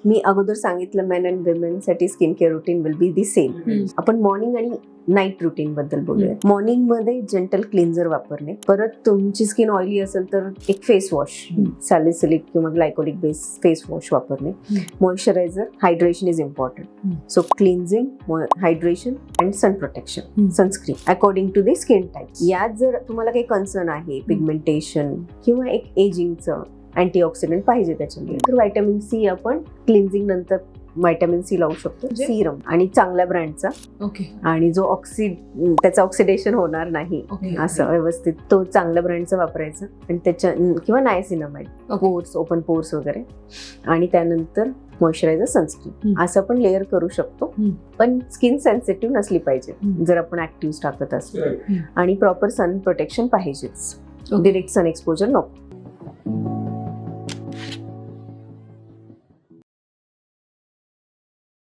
मी अगोदर सांगितलं men and women साठी skin care routine will be the same. आपण मॉर्निंग आणि नाईट रुटीन बद्दल बोलूया. मॉर्निंग मध्ये जेंटल क्लिन्झर वापरणे, परत तुमची स्किन ऑइली असेल तर एक फेस वॉश, सॅलिसिलिक किंवा ग्लायकोलिक बेस फेस वॉश वापरणे. Moisturiser, hydration is important. So cleansing, hydration and sun protection, sunscreen according to the skin type. यात जर तुम्हाला काही कन्सर्न आहे, पिगमेंटेशन किंवा एक एजिंगचं अँटीऑक्सिडंट पाहिजे त्याच्यामध्ये, तर व्हायटॅमिन सी आपण क्लिन्झिंग नंतर व्हायटॅमिन सी लावू शकतो. सिरम आणि चांगल्या ब्रँडचा, आणि जो त्याचं ऑक्सिडेशन होणार नाही असं व्यवस्थित तो चांगल्या ब्रँडचा वापरायचा. आणि त्याच्या किंवा नायसिनामाइड, पोर्स, ओपन पोर्स वगैरे. आणि त्यानंतर मॉइश्चरायझर, सनस्क्रीन असं आपण लेअर करू शकतो. पण स्किन सेन्सिटिव्ह नसली पाहिजे जर आपण ऍक्टिव्ह टाकत असतो. आणि प्रॉपर सन प्रोटेक्शन पाहिजेच, डिरेक्ट सन एक्सपोजर नको.